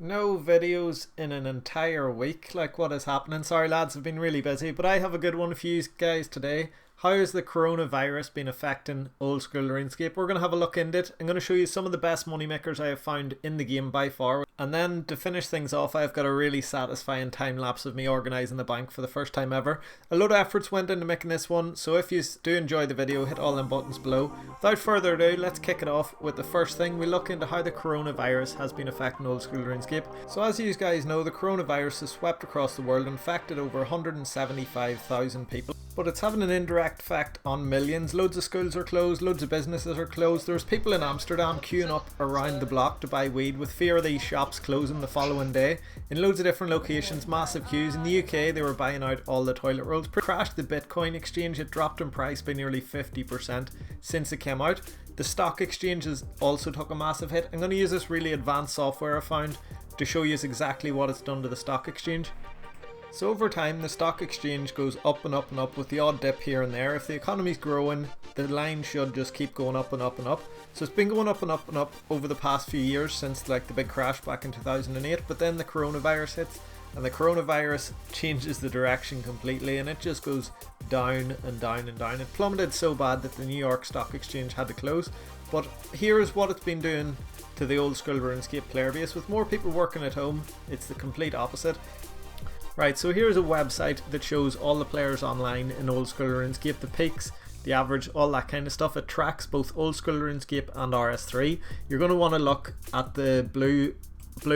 No videos in an entire week. Like, what is happening? Sorry lads, I've been really busy, but I have a good one for you guys today. How has the coronavirus been affecting old school RuneScape? We're going to have a look into it. I'm going to show you some of the best moneymakers I have found in the game by far. And then to finish things off, I've got a really satisfying time lapse of me organising the bank for the first time ever. A lot of efforts went into making this one, so if you do enjoy the video, hit all them buttons below. Without further ado, let's kick it off with the first thing. We look into how the coronavirus has been affecting old school RuneScape. So as you guys know, the coronavirus has swept across the world and affected over 175,000 people. But it's having an indirect effect on millions. Loads of schools are closed, loads of businesses are closed. There's people in Amsterdam queuing up around the block to buy weed with fear of these shops closing the following day. In loads of different locations, massive queues. In the UK, they were buying out all the toilet rolls. Crashed the Bitcoin exchange, it dropped in price by nearly 50% since it came out. The stock exchanges also took a massive hit. I'm going to use this really advanced software I found to show you exactly what it's done to the stock exchange. So over time, the stock exchange goes up and up and up with the odd dip here and there. If the economy's growing, the line should just keep going up and up and up. So it's been going up and up and up over the past few years since like the big crash back in 2008. But then the coronavirus hits and the coronavirus changes the direction completely and it just goes down and down and down. It plummeted so bad that the New York Stock Exchange had to close. But here's what it's been doing to the old school RuneScape player base. With more people working at home, it's the complete opposite. Right, so here's a website that shows all the players online in old school RuneScape, the peaks, the average, all that kind of stuff. It tracks both old school RuneScape and RS3. You're going to want to look at the blue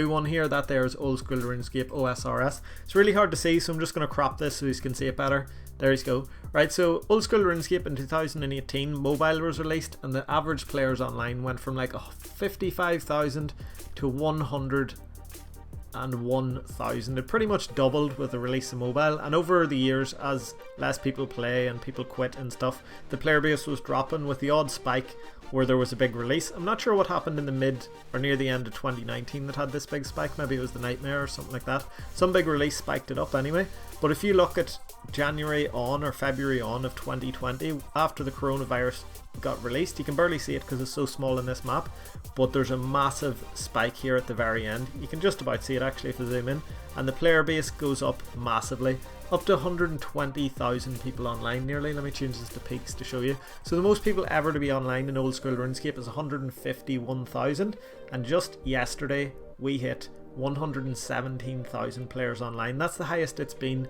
one here. That there is old school RuneScape OSRS. It's really hard to see, so I'm just going to crop this so you can see it better. There you go. Right, so old school RuneScape in 2018, mobile was released and the average players online went from like 55,000 to 101,000. It pretty much doubled with the release of mobile, and over the years as less people play and people quit and stuff, the player base was dropping with the odd spike where there was a big release. I'm not sure what happened in the mid or near the end of 2019 that had this big spike. Maybe it was the Nightmare or something like that. Some big release spiked it up anyway. But if you look at January on or February on of 2020, after the coronavirus got released, you can barely see it because it's so small in this map, but there's a massive spike here at the very end. You can just about see it actually if you zoom in, and the player base goes up massively, up to 120,000 people online nearly. Let me change this to peaks to show you. So the most people ever to be online in old school RuneScape is 151,000, and just yesterday we hit 117,000 players online. That's the highest it's been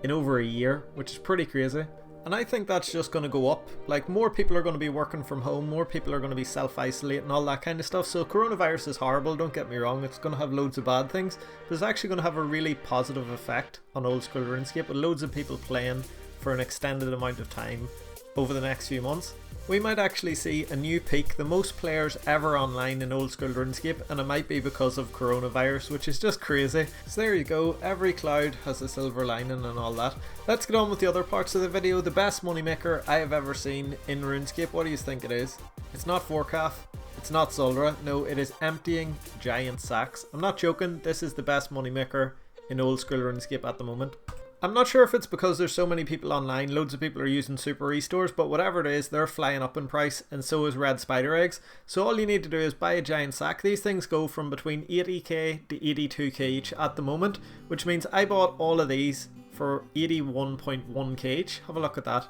in over a year, which is pretty crazy. And I think that's just going to go up. Like, more people are going to be working from home, more people are going to be self-isolating, all that kind of stuff. So coronavirus is horrible, don't get me wrong, it's going to have loads of bad things, but it's actually going to have a really positive effect on old school RuneScape with loads of people playing for an extended amount of time over the next few months. We might actually see a new peak, the most players ever online in old school RuneScape, and it might be because of coronavirus, which is just crazy. So there you go, every cloud has a silver lining and all that. Let's get on with the other parts of the video. The best moneymaker I have ever seen in RuneScape, what do you think it is? It's not Forecaf, it's not Zulrah, no, it is emptying giant sacks. I'm not joking, this is the best moneymaker in old school RuneScape at the moment. I'm not sure if it's because there's so many people online, loads of people are using super restores, but whatever it is, they're flying up in price, and so is red spider eggs. So all you need to do is buy a giant sack. These things go from between 80k to 82k each at the moment, which means I bought all of these for 81.1k each. Have a look at that.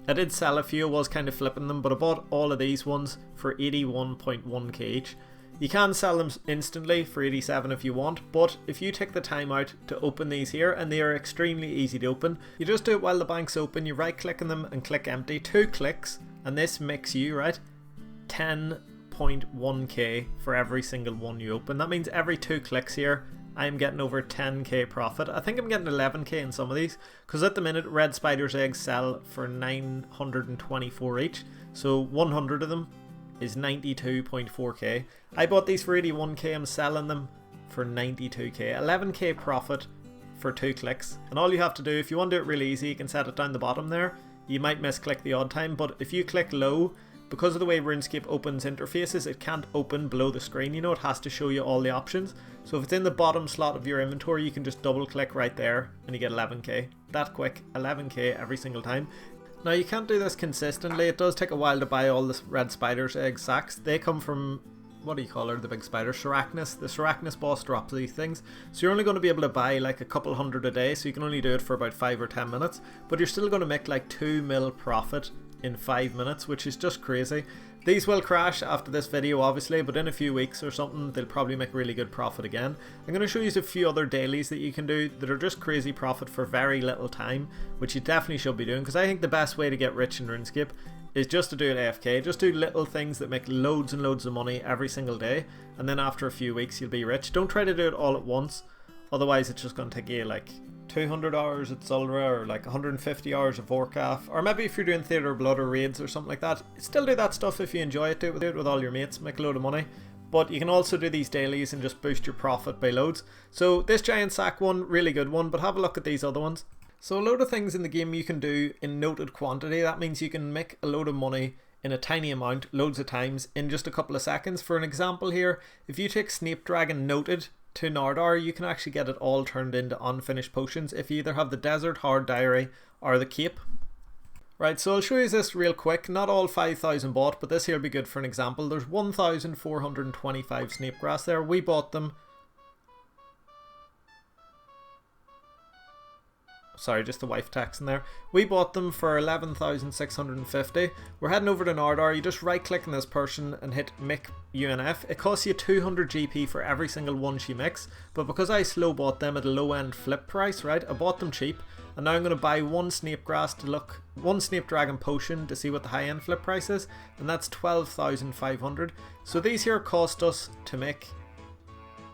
I did sell a few, I was kind of flipping them, but I bought all of these ones for 81.1k each. You can sell them instantly for 87 if you want, but if you take the time out to open these here, and they are extremely easy to open, you just do it while the bank's open, you right click on them and click empty, 2 clicks, and this makes you, right, 10.1k for every single one you open. That means every 2 clicks here, I'm getting over 10k profit. I think I'm getting 11k in some of these, because at the minute red spider's eggs sell for 924 each, so 100 of them is 92.4k. I bought these for 81k, I'm selling them for 92k. 11k profit for 2 clicks. And all you have to do, if you want to do it really easy, you can set it down the bottom there. You might misclick the odd time, but if you click low, because of the way RuneScape opens interfaces, it can't open below the screen, you know, it has to show you all the options. So if it's in the bottom slot of your inventory, you can just double click right there and you get 11k. That quick, 11k every single time. Now you can't do this consistently, it does take a while to buy all the red spider's egg sacks. They come from what do you call her, the big spider, Sarachnis. The Sarachnis boss drops these things, so you're only going to be able to buy like a couple hundred a day, so you can only do it for about 5 or 10 minutes, but you're still going to make like 2 mil profit in 5 minutes, which is just crazy. These will crash after this video obviously, but in a few weeks or something they'll probably make really good profit again. I'm going to show you a few other dailies that you can do that are just crazy profit for very little time, which you definitely should be doing, because I think the best way to get rich in RuneScape is just to do it AFK. Just do little things that make loads and loads of money every single day, and then after a few weeks you'll be rich. Don't try to do it all at once, otherwise it's just going to take you like 200 hours at Zulrah, or like 150 hours of Warcraft, or maybe if you're doing Theatre of Blood or raids or something like that. Still do that stuff if you enjoy it, do it with all your mates, make a load of money. But you can also do these dailies and just boost your profit by loads. So this giant sack one, really good one, but have a look at these other ones. So a load of things in the game you can do in noted quantity. That means you can make a load of money in a tiny amount, loads of times, in just a couple of seconds. For an example here, if you take Snape Dragon noted to Nardar, you can actually get it all turned into unfinished potions if you either have the Desert Hard Diary or the Cape. Right, so I'll show you this real quick. Not all 5,000 bought, but this here will be good for an example. There's 1,425 Snape Grass there. We bought them. Sorry, just the wife text in there. We bought them for 11,650. We're heading over to Nardar. You just right click on this person and hit make UNF. It costs you 200 GP for every single one she makes, but because I slow bought them at a low end flip price, right, I bought them cheap, and now I'm going to buy one Snape Grass to look, one Snape Dragon potion to see what the high end flip price is, and that's 12,500. So these here cost us to make,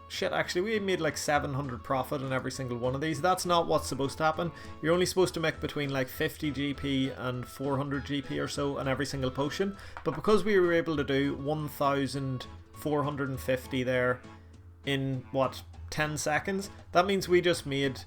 shit, actually we made like 700 profit on every single one of these. That's not what's supposed to happen. You're only supposed to make between like 50 GP and 400 GP or so on every single potion, but because we were able to do 1,450 there in what, 10 seconds, that means we just made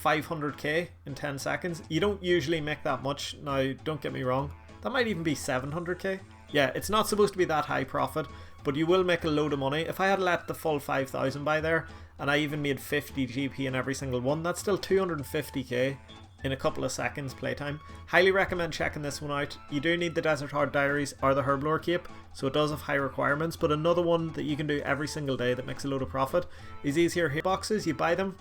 500k in 10 seconds. You don't usually make that much. Now don't get me wrong, that might even be 700k. Yeah, it's not supposed to be that high profit, but you will make a load of money. If I had let the full 5,000 by there, and I even made 50 GP in every single one, that's still 250k in a couple of seconds playtime. Highly recommend checking this one out. You do need the Desert Hard Diaries or the Herblore Cape, so it does have high requirements, but another one that you can do every single day that makes a load of profit is these here boxes. You buy them.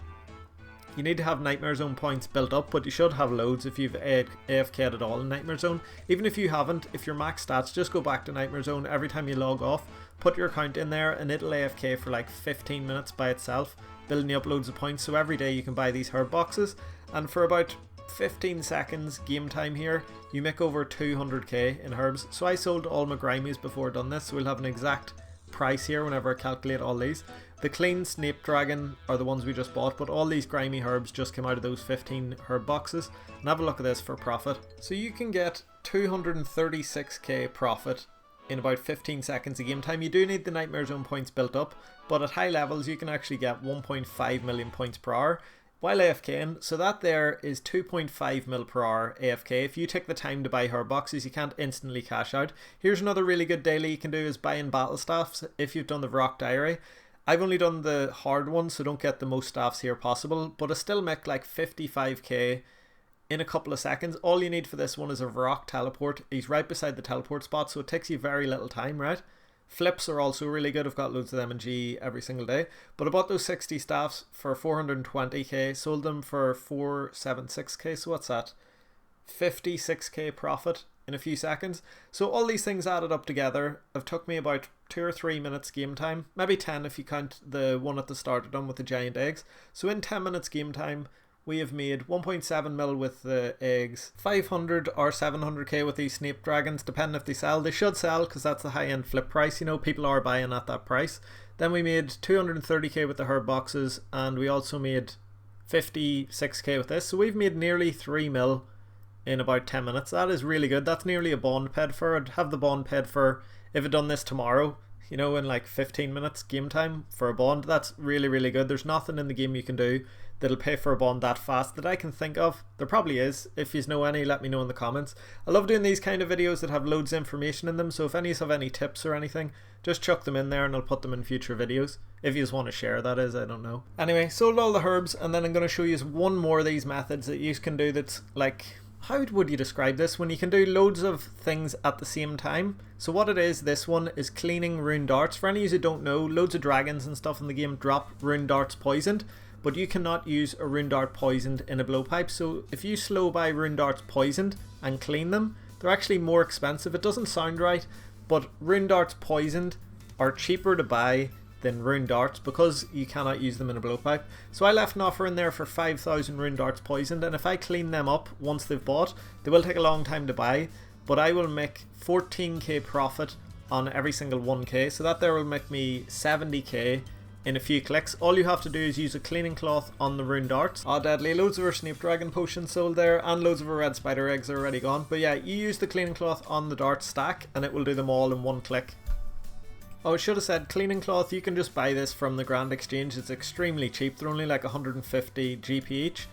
You need to have Nightmare Zone points built up, but you should have loads if you've AFK'd at all in Nightmare Zone. Even if you haven't, if you're max stats, just go back to Nightmare Zone every time you log off, put your account in there, and it'll AFK for like 15 minutes by itself, building you up loads of points. So every day you can buy these herb boxes, and for about 15 seconds game time here, you make over 200k in herbs. So I sold all my Grimies before done this, so we'll have an exact price here whenever I calculate all these. The clean Snape Dragon are the ones we just bought, but all these grimy herbs just came out of those 15 herb boxes. And have a look at this for profit. So you can get 236k profit in about 15 seconds of game time. You do need the Nightmare Zone points built up, but at high levels you can actually get 1.5 million points per hour while AFKing. So that there is 2.5 mil per hour AFK. If you take the time to buy herb boxes, you can't instantly cash out. Here's another really good daily you can do, is buying battle staffs if you've done the Rock Diary. I've only done the hard one, so don't get the most staffs here possible, but I still make like 55k in a couple of seconds. All you need for this one is a Varrock teleport. He's right beside the teleport spot, so it takes you very little time, right? Flips are also really good. I've got loads of them in G every single day. But I bought those 60 staffs for 420k, sold them for 476k, so what's that? 56k profit in a few seconds. So all these things added up together have took me about 2 or 3 minutes game time, maybe 10 if you count the one at the start done with the giant eggs. So in 10 minutes game time we have made 1.7 mil with the eggs, 500 or 700k with these Snape Dragons, depending if they sell. They should sell because that's the high end flip price, you know, people are buying at that price. Then we made 230k with the herb boxes, and we also made 56k with this. So we've made nearly 3 mil in about 10 minutes. That is really good. That's nearly a bond paid for. I'd have the bond paid for if I'd done this tomorrow, you know, in like 15 minutes game time for a bond. That's really, really good. There's nothing in the game you can do that'll pay for a bond that fast that I can think of. There probably is. If you know any, let me know in the comments. I love doing these kind of videos that have loads of information in them, so if any of you have any tips or anything, just chuck them in there and I'll put them in future videos. If you just want to share, that is, I don't know. Anyway, sold all the herbs, and then I'm going to show you one more of these methods that you can do that's like how would you describe this when you can do loads of things at the same time? So what it is, this one is cleaning rune darts. For any of you who don't know, loads of dragons and stuff in the game drop rune darts poisoned, but you cannot use a rune dart poisoned in a blowpipe. So if you slow buy rune darts poisoned and clean them, they're actually more expensive. It doesn't sound right, but rune darts poisoned are cheaper to buy than rune darts because you cannot use them in a blowpipe. So I left an offer in there for 5,000 rune darts poisoned, and if I clean them up once they've bought, they will take a long time to buy, but I will make 14k profit on every single 1k, so that there will make me 70k in a few clicks. All you have to do is use a cleaning cloth on the rune darts. Oh, deadly, loads of our Snape Dragon potions sold there, and loads of our red spider eggs are already gone. But yeah, you use the cleaning cloth on the dart stack and it will do them all in one click. Oh, I should have said cleaning cloth, you can just buy this from the Grand Exchange. It's extremely cheap, they're only like 150 GP each.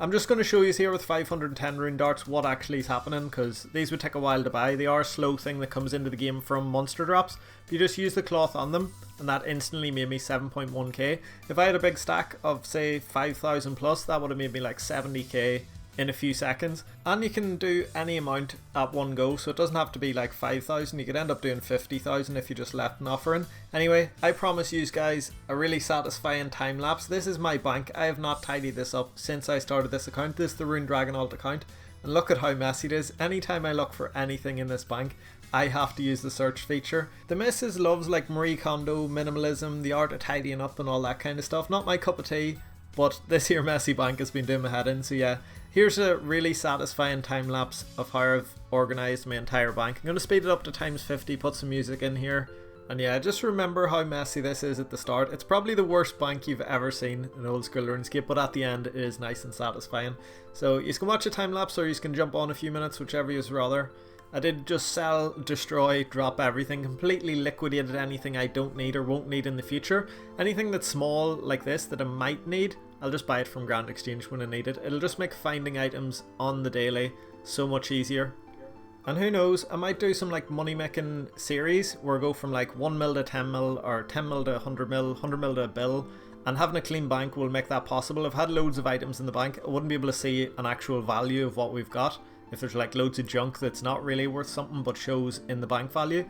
I'm just going to show you here with 510 rune darts what actually is happening, because these would take a while to buy. They are a slow thing that comes into the game from monster drops. You just use the cloth on them and that instantly made me 7.1k. If I had a big stack of say 5,000 plus, that would have made me like 70k in a few seconds. And you can do any amount at one go, so it doesn't have to be like 5,000. You could end up doing 50,000 if you just left an offer in. Anyway, I promise you guys a really satisfying time lapse. This is my bank. I have not tidied this up since I started this account. This is the Rune Dragon alt account, and look at how messy it is. Anytime I look for anything in this bank, I have to use the search feature. The missus loves like Marie Kondo, minimalism, the art of tidying up and all that kind of stuff. Not my cup of tea, but this here messy bank has been doing my head in. So yeah, here's a really satisfying time lapse of how I've organised my entire bank. I'm going to speed it up to times 50, put some music in here. And yeah, just remember how messy this is at the start. It's probably the worst bank you've ever seen in old school RuneScape, but at the end it is nice and satisfying. So you can watch a time lapse or you can jump on a few minutes, whichever you'd rather. I did just sell, destroy, drop everything, completely liquidated anything I don't need or won't need in the future. Anything that's small like this that I might need, I'll just buy it from Grand Exchange when I need it. It'll just make finding items on the daily so much easier. And who knows, I might do some like money making series where I go from like 1 mil to 10 mil or 10 mil to 100 mil, 100 mil to a bill, and having a clean bank will make that possible. I've had loads of items in the bank. I wouldn't be able to see an actual value of what we've got if there's like loads of junk that's not really worth something but shows in the bank value.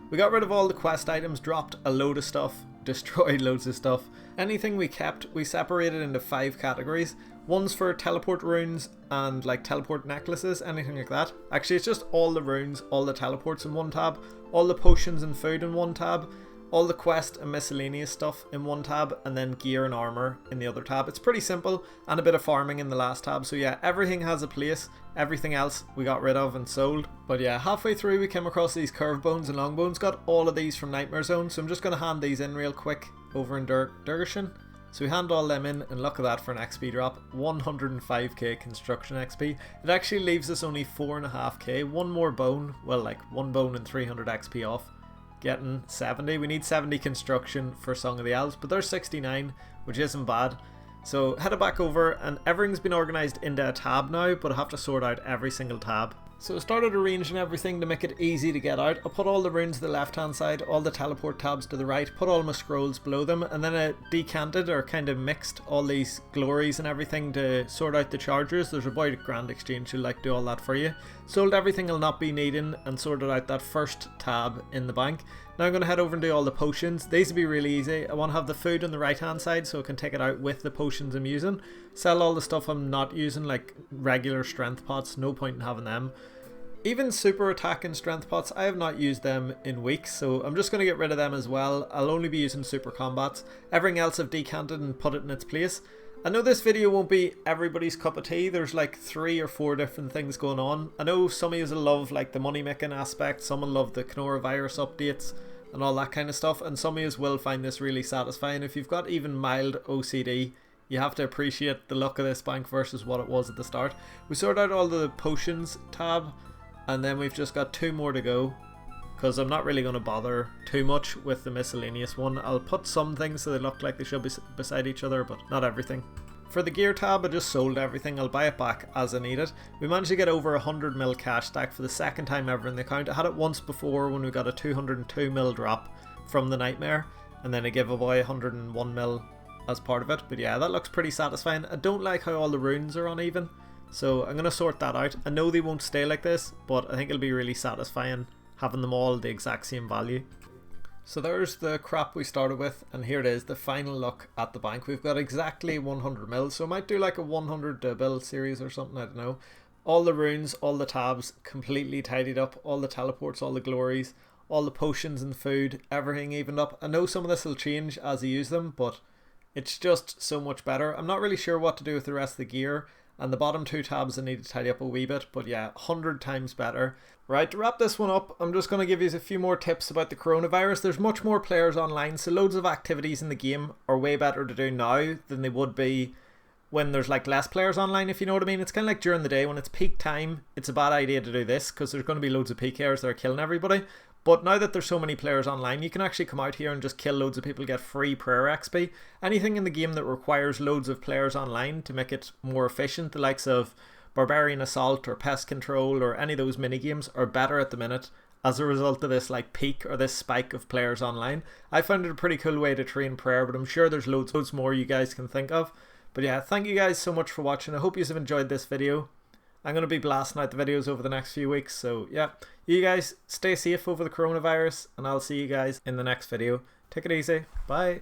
We got rid of all the quest items, dropped a load of stuff, destroyed loads of stuff. Anything we kept, we separated into 5 categories. One's for teleport runes and like teleport necklaces, anything like that. Actually, it's just all the runes, all the teleports in one tab, all the potions and food in one tab, all the quest and miscellaneous stuff in one tab, and then gear and armor in the other tab. It's pretty simple, and a bit of farming in the last tab. So yeah, everything has a place. Everything else we got rid of and sold. But yeah, halfway through we came across these curved bones and long bones. Got all of these from Nightmare Zone, so I'm just going to hand these in real quick over in Durgashin. So we hand all them in, and look at that for an XP drop. 105k construction XP. It actually leaves us only 4.5k. One more bone, well like one bone and 300 XP off. Getting 70. We need 70 construction for Song of the Elves, but there's 69, which isn't bad. So headed back over, and everything's been organised into a tab now, but I have to sort out every single tab. So I started arranging everything to make it easy to get out. I put all the runes to the left hand side, all the teleport tabs to the right, put all my scrolls below them, and then I decanted or kind of mixed all these glories and everything to sort out the chargers. There's a boy at Grand Exchange who'll like do all that for you. Sold everything I'll not be needing and sorted out that first tab in the bank. Now I'm going to head over and do all the potions. These will be really easy. I want to have the food on the right hand side so I can take it out with the potions I'm using. Sell all the stuff I'm not using, like regular strength pots, no point in having them. Even super attack and strength pots, I have not used them in weeks, so I'm just going to get rid of them as well. I'll only be using super combats. Everything else I've decanted and put it in its place. I know this video won't be everybody's cup of tea. There's like 3 or 4 different things going on. I know some of you will love like the money making aspect, some will love the Kenora virus updates and all that kind of stuff, and some of you will find this really satisfying. If you've got even mild OCD, you have to appreciate the look of this bank versus what it was at the start. We sorted out all the potions tab, and then we've just got 2 more to go, because I'm not really going to bother too much with the miscellaneous one. I'll put some things so they look like they should be beside each other, but not everything. For the gear tab, I just sold everything. I'll buy it back as I need it. We managed to get over 100 mil cash stack for the second time ever in the account. I had it once before when we got a 202 mil drop from the Nightmare, and then I gave away 101 mil as part of it. But yeah, that looks pretty satisfying. I don't like how all the runes are uneven, So I'm going to sort that out. I know they won't stay like this, but I think it'll be really satisfying having them all the exact same value. So there's the crap we started with, and here it is, the final look at the bank. We've got exactly 100 mil, so I might do like a 100 bill series or something, I don't know. All the runes, all the tabs, completely tidied up, all the teleports, all the glories, all the potions and food, everything evened up. I know some of this will change as I use them, but it's just so much better. I'm not really sure what to do with the rest of the gear, and the bottom 2 tabs I need to tidy up a wee bit, but yeah, 100 times better. Right, to wrap this one up, I'm just going to give you a few more tips about the coronavirus. There's much more players online, so loads of activities in the game are way better to do now than they would be when there's like less players online, if you know what I mean. It's kind of like during the day when it's peak time, it's a bad idea to do this because there's going to be loads of PKers that are killing everybody. But now that there's so many players online, you can actually come out here and just kill loads of people, get free prayer XP. Anything in the game that requires loads of players online to make it more efficient, the likes of Barbarian Assault or Pest Control or any of those mini games, are better at the minute as a result of this like peak or this spike of players online. I found it a pretty cool way to train prayer, but I'm sure there's loads more you guys can think of. But yeah, thank you guys so much for watching. I hope you have enjoyed this video. I'm going to be blasting out the videos over the next few weeks. So yeah, you guys stay safe over the coronavirus, and I'll see you guys in the next video. Take it easy. Bye.